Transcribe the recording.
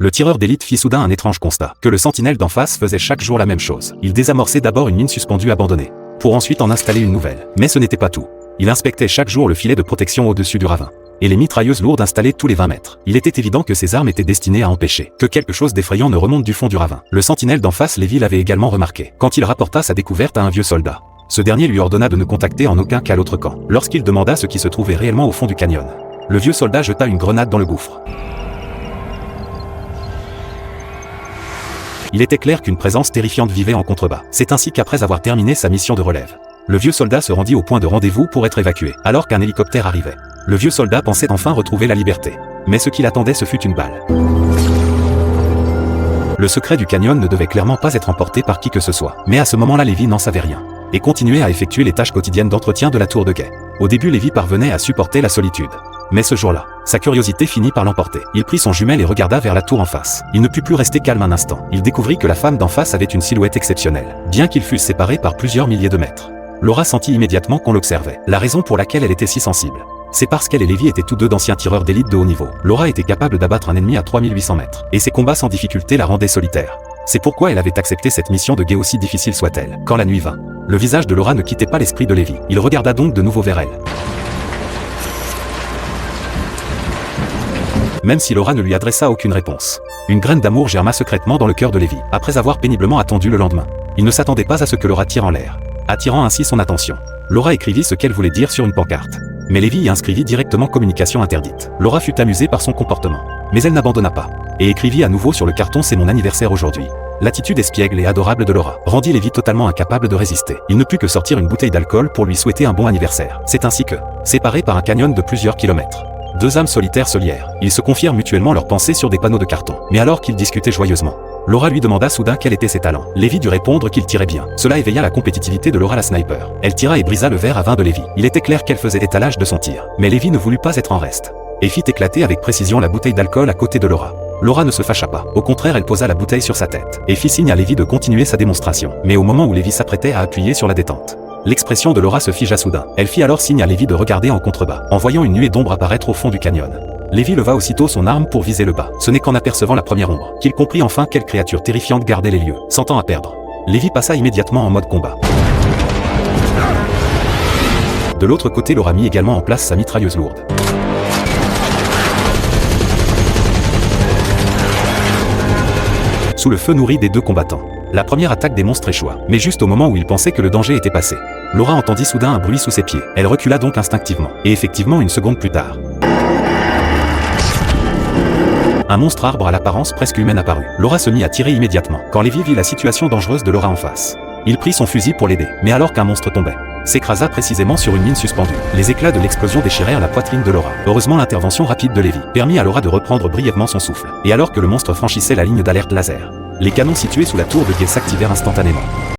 Le tireur d'élite fit soudain un étrange constat, que le sentinelle d'en face faisait chaque jour la même chose. Il désamorçait d'abord une mine suspendue abandonnée, pour ensuite en installer une nouvelle. Mais ce n'était pas tout. Il inspectait chaque jour le filet de protection au-dessus du ravin, et les mitrailleuses lourdes installées tous les 20 mètres. Il était évident que ces armes étaient destinées à empêcher que quelque chose d'effrayant ne remonte du fond du ravin. Le sentinelle d'en face, Lévi, l'avait également remarqué, quand il rapporta sa découverte à un vieux soldat. Ce dernier lui ordonna de ne contacter en aucun cas l'autre camp. Lorsqu'il demanda ce qui se trouvait réellement au fond du canyon, le vieux soldat jeta une grenade dans le gouffre. Il était clair qu'une présence terrifiante vivait en contrebas. C'est ainsi qu'après avoir terminé sa mission de relève, le vieux soldat se rendit au point de rendez-vous pour être évacué, alors qu'un hélicoptère arrivait. Le vieux soldat pensait enfin retrouver la liberté. Mais ce qui l'attendait, ce fut une balle. Le secret du canyon ne devait clairement pas être emporté par qui que ce soit. Mais à ce moment-là, Lévi n'en savait rien, et continuait à effectuer les tâches quotidiennes d'entretien de la tour de guet. Au début, Lévi parvenait à supporter la solitude. Mais ce jour-là, sa curiosité finit par l'emporter. Il prit son jumelle et regarda vers la tour en face. Il ne put plus rester calme un instant. Il découvrit que la femme d'en face avait une silhouette exceptionnelle, bien qu'ils fussent séparés par plusieurs milliers de mètres. Laura sentit immédiatement qu'on l'observait. La raison pour laquelle elle était si sensible, c'est parce qu'elle et Lévi étaient tous deux d'anciens tireurs d'élite de haut niveau. Laura était capable d'abattre un ennemi à 3800 mètres, et ses combats sans difficulté la rendaient solitaire. C'est pourquoi elle avait accepté cette mission de guet, aussi difficile soit-elle. Quand la nuit vint, le visage de Laura ne quittait pas l'esprit de Lévi. Il regarda donc de nouveau vers elle. Même si Laura ne lui adressa aucune réponse, une graine d'amour germa secrètement dans le cœur de Lévi, après avoir péniblement attendu le lendemain. Il ne s'attendait pas à ce que Laura tire en l'air, attirant ainsi son attention. Laura écrivit ce qu'elle voulait dire sur une pancarte, mais Lévi y inscrivit directement communication interdite. Laura fut amusée par son comportement, mais elle n'abandonna pas, et écrivit à nouveau sur le carton: c'est mon anniversaire aujourd'hui. L'attitude espiègle et adorable de Laura rendit Lévi totalement incapable de résister. Il ne put que sortir une bouteille d'alcool pour lui souhaiter un bon anniversaire. C'est ainsi que, séparés par un canyon de plusieurs kilomètres, deux âmes solitaires se lièrent. Ils se confièrent mutuellement leurs pensées sur des panneaux de carton. Mais alors qu'ils discutaient joyeusement, Laura lui demanda soudain quels étaient ses talents. Lévi dut répondre qu'il tirait bien. Cela éveilla la compétitivité de Laura la sniper. Elle tira et brisa le verre à vin de Lévi. Il était clair qu'elle faisait étalage de son tir. Mais Lévi ne voulut pas être en reste, et fit éclater avec précision la bouteille d'alcool à côté de Laura. Laura ne se fâcha pas. Au contraire, elle posa la bouteille sur sa tête, et fit signe à Lévi de continuer sa démonstration. Mais au moment où Lévi s'apprêtait à appuyer sur la détente, l'expression de Laura se figea soudain. Elle fit alors signe à Lévi de regarder en contrebas, en voyant une nuée d'ombre apparaître au fond du canyon. Lévi leva aussitôt son arme pour viser le bas. Ce n'est qu'en apercevant la première ombre qu'il comprit enfin quelle créature terrifiante gardait les lieux. Sans temps à perdre, Lévi passa immédiatement en mode combat. De l'autre côté, Laura mit également en place sa mitrailleuse lourde. Sous le feu nourri des deux combattants, la première attaque des monstres échoua, mais juste au moment où il pensait que le danger était passé. Laura entendit soudain un bruit sous ses pieds. Elle recula donc instinctivement, et effectivement une seconde plus tard, un monstre arbre à l'apparence presque humaine apparut. Laura se mit à tirer immédiatement, quand Lévi vit la situation dangereuse de Laura en face. Il prit son fusil pour l'aider, mais alors qu'un monstre tombait, s'écrasa précisément sur une mine suspendue. Les éclats de l'explosion déchirèrent la poitrine de Laura. Heureusement, l'intervention rapide de Lévi permit à Laura de reprendre brièvement son souffle. Et alors que le monstre franchissait la ligne d'alerte laser, les canons situés sous la tour de guet s'activèrent instantanément.